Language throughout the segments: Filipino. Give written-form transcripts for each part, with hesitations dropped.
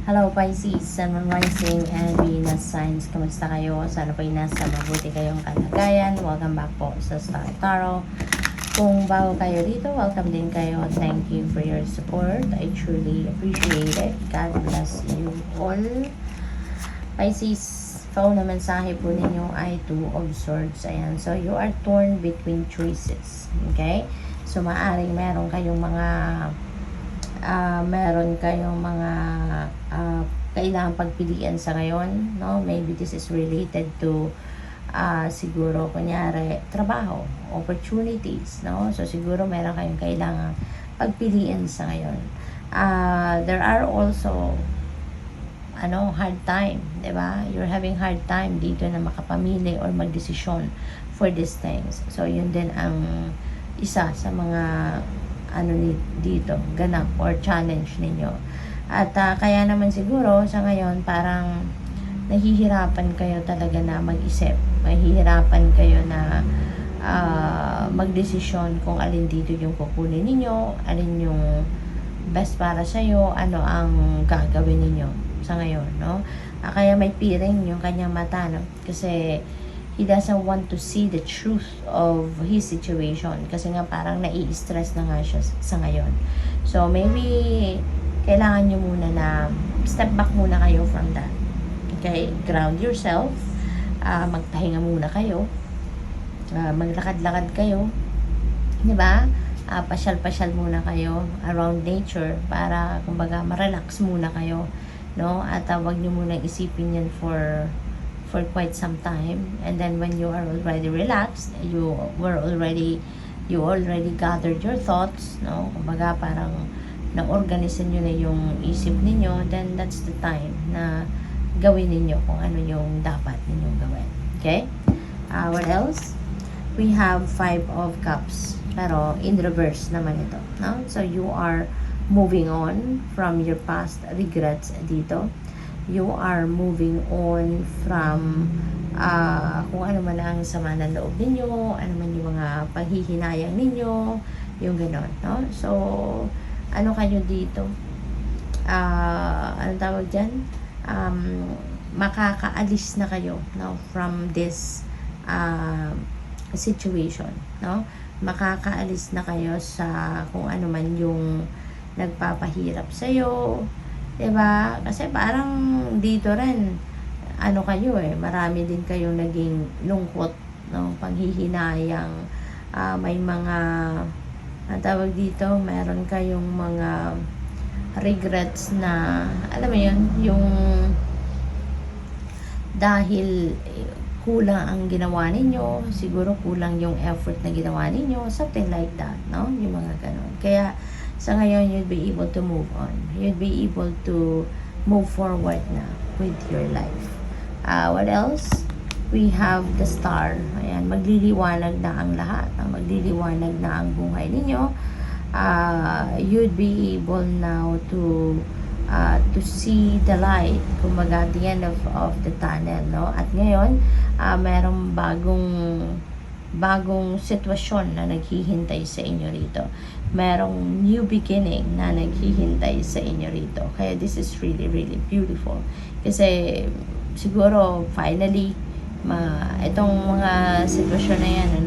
Hello Pisces, Sun, Moon, Rising, and Venus signs. Kamusta kayo? Sana po'y nasa mabuti kayong kalagayan. Welcome back po sa Star Tarot. Kung bago kayo dito, welcome din kayo. Thank you for your support. I truly appreciate it. God bless you all. Pisces, phone na mensahe po ninyo ay Two of Swords. Ayan. So, you are torn between choices. Okay? So, maaring meron kayong mga kailangang pagpilian sa ngayon, no? Maybe this is related to siguro kunyari trabaho, opportunities, no? So siguro meron kayong kailangang pagpilian sa ngayon. There are also hard time, 'di ba? You're having hard time dito na makapamili or magdesisyon for these things. So yun din ang isa sa mga dito, ganap or challenge ninyo. At kaya naman siguro sa ngayon parang nahihirapan kayo talaga na mag-isip. Mahihirapan kayo na magdesisyon kung alin dito yung kukunin ninyo, alin yung best para sa'yo, ano ang gagawin ninyo sa ngayon, no? Kaya may piring yung kanyang mata, no? Kasi he doesn't want to see the truth of his situation. Kasi nga parang nai-stress na nga siya sa ngayon. So, maybe kailangan nyo muna na step back muna kayo from that. Okay? Ground yourself. Magpahinga muna kayo. Maglakad-lakad kayo. Diba? Pasyal-pasyal muna kayo around nature para, kumbaga, ma-relax muna kayo. No? At wag nyo muna isipin yan for quite some time, and then when you are already relaxed, you already gathered your thoughts, no? Kumbaga parang na-organize nyo na yung isip ninyo, then that's the time na gawin ninyo kung ano yung dapat ninyong gawin. Okay? What else? We have 5 of Cups, pero in reverse naman ito, no? So you are moving on from your past regrets dito. You are moving on from kung ano man ang sama ng loob ninyo, ano man yung mga paghihinayang ninyo, yung gano'n, no? So, ano kayo dito? Anong tawag dyan? Makakaalis na kayo, no? From this situation, no? Makakaalis na kayo sa kung ano man yung nagpapahirap sa'yo, diba? Kasi parang dito rin, kayo marami din kayong naging lungkot, no? Panghihinayang, may mga, ang tawag dito, meron kayong mga regrets na, alam mo yun, yung dahil kulang ang ginawa ninyo, siguro kulang yung effort na ginawa ninyo, something like that, no? Yung mga ganon. Kaya, sa ngayon, you'd be able to move on. You'd be able to move forward na with your life. What else? We have the Star. Ayan, magliliwanag na ang lahat. Magliliwanag na ang buhay ninyo. You'd be able now to see the light, kumbaga the end of the tunnel, no? At ngayon, merong bagong sitwasyon na naghihintay sa inyo rito. Merong new beginning na naghihintay sa inyo rito. Kaya this is really, really beautiful. Kasi siguro, finally, itong mga sitwasyon na yan,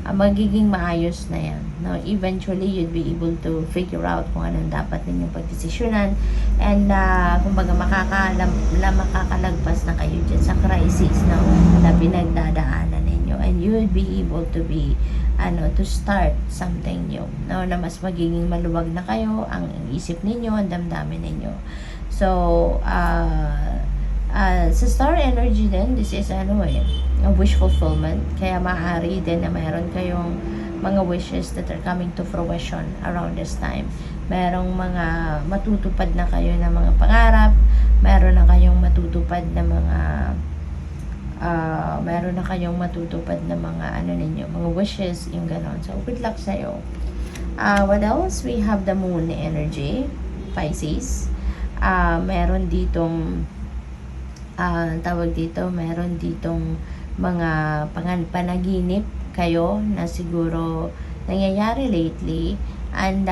magiging maayos na yan. No? Eventually, you'd be able to figure out kung anong dapat ninyong pagdesisyonan, and kumbaga makakalagpas na kayo dyan sa crisis, no? Na pinagdadaanan ninyo, and you would be able to be to start something new, no? Na mas magiging maluwag na kayo ang isip ninyo, ang damdamin ninyo. So sa star energy din, this is a wish fulfillment. Kaya maaari din na mayroon kayong mga wishes that are coming to fruition around this time. Merong mga matutupad na kayo ng mga pangarap, meron na kayong matutupad na mga mga wishes, yung ganon. So, good luck sa'yo. What else? We have the moon energy, Pisces. Meron ditong meron ditong mga panaginip kayo na siguro nangyayari lately, and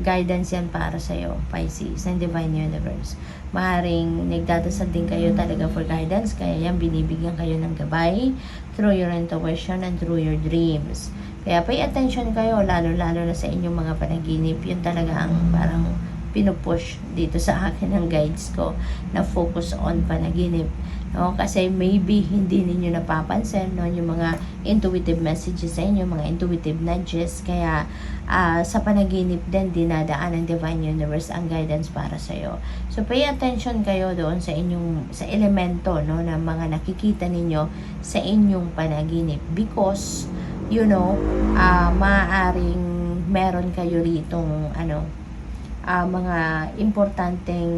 guidance yan para sa'yo, Pisces, ng Divine Universe. Maaaring nagdadasal din kayo talaga for guidance, kaya yan binibigyan kayo ng gabay through your intuition and through your dreams. Kaya pay attention kayo, lalo-lalo na sa inyong mga panaginip. Yun talaga ang parang pinupush dito sa akin ng guides ko na focus on panaginip. No? Kasi maybe hindi ninyo napapansin, no, yung mga intuitive messages sa inyo, mga intuitive nudges. Kaya sa panaginip din dinadaan ng Divine Universe ang guidance para sa iyo. So pay attention kayo doon sa inyong sa elemento, no, na mga nakikita ninyo sa inyong panaginip, because maaaring meron kayo ritong mga importanteng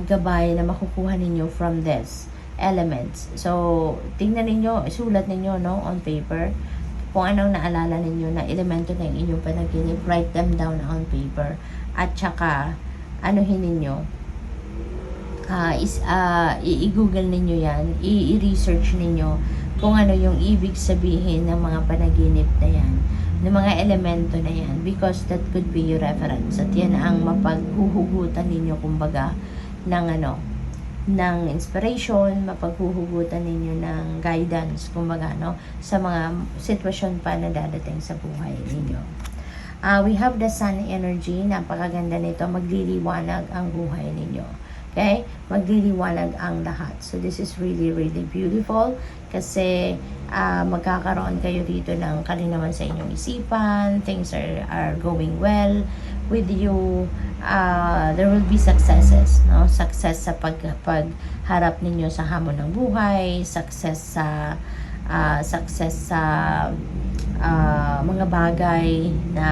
gabay na makukuha ninyo from this elements. So, tingnan ninyo, isulat ninyo, no, on paper kung anong naalala ninyo na elemento ng inyong panaginip. Write them down on paper. At saka, anuhin ninyo, i-google ninyo yan, i-research ninyo kung ano yung ibig sabihin ng mga panaginip na yan, ng mga elemento na yan, because that could be your reference. At yan ang mapaghuhugutan ninyo, kumbaga, ng inspiration, mapaghuhugutan ninyo ng guidance, kumbaga, no, sa mga sitwasyon pa na dadating sa buhay ninyo. We have the sun energy, napakaganda nito, magliliwanag ang buhay ninyo. Okay? Magliliwanag ang lahat. So, this is really, really beautiful kasi magkakaroon kayo dito ng kalinawan sa inyong isipan. Things are going well with you. There will be successes, no? Success sa pagharap ninyo sa hamon ng buhay, success sa mga bagay na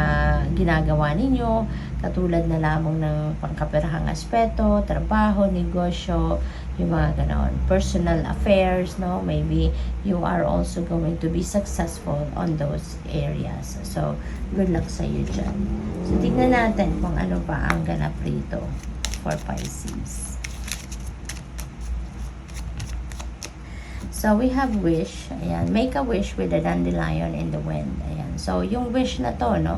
ginagawa ninyo, katulad na lamang ng pangkaperahang aspeto, trabaho, negosyo, yung mga ganon, personal affairs, no? Maybe you are also going to be successful on those areas. So, good luck sa iyo dyan. So, tignan natin kung ano pa ang ganap rito for Pisces. So, we have wish. Ayan. Make a wish with a dandelion in the wind. Ayan. So, yung wish na to, no?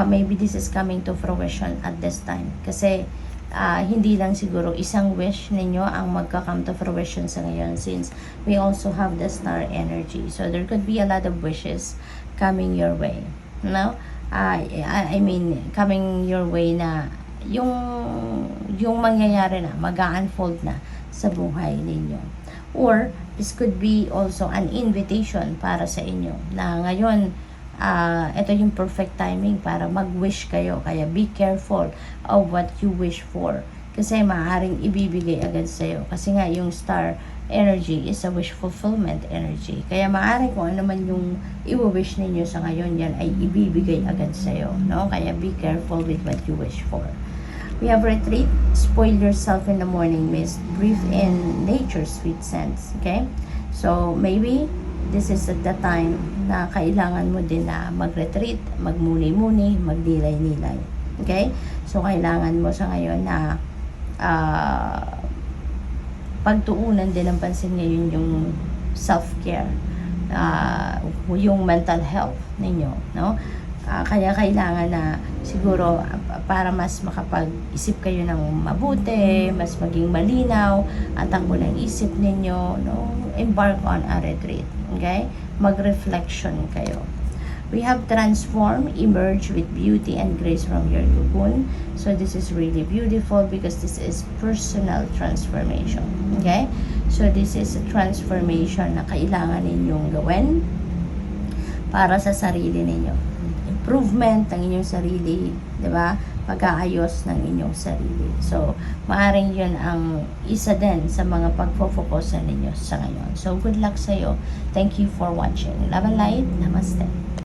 Maybe this is coming to fruition at this time. Kasi, hindi lang siguro isang wish ninyo ang magka-come to fruition sa ngayon, since we also have the star energy. So, there could be a lot of wishes coming your way. No? I mean, coming your way na yung mangyayari na, mag-unfold na sa buhay ninyo. Or, this could be also an invitation para sa inyo na ngayon, ito yung perfect timing para mag-wish kayo. Kaya be careful of what you wish for. Kasi maaaring ibibigay agad sa'yo. Kasi nga yung star energy is a wish fulfillment energy. Kaya maaaring kung ano man yung i-wish ninyo sa ngayon, yan ay ibibigay agad sa'yo. No? Kaya be careful with what you wish for. We have retreat. Spoil yourself in the morning mist. Breathe in nature's sweet scents. Okay? So, maybe this is at the time na kailangan mo din na mag-retreat, magmuni-muni, magdilay-nilay. Okay? So, kailangan mo sa ngayon na pagtuunan din ng pansin ngayon yung self-care, yung mental health ninyo, no? Kaya kailangan na siguro para mas makapag-isip kayo ng mabuti, mas maging malinaw ang takbo ng isip ninyo, no? Embark on a retreat. Okay? Mag-reflection kayo. We have transform, emerge with beauty and grace from your cocoon. So this is really beautiful because this is personal transformation. Okay? So this is a transformation na kailangan ninyong gawin para sa sarili ninyo. Improvement ng inyong sarili, 'di ba? Pag-aayos ng inyong sarili. So, maaaring yun ang isa din sa mga pagpo-focusan ninyo sa ngayon. So, good luck sa iyo. Thank you for watching. Love and light. Namaste.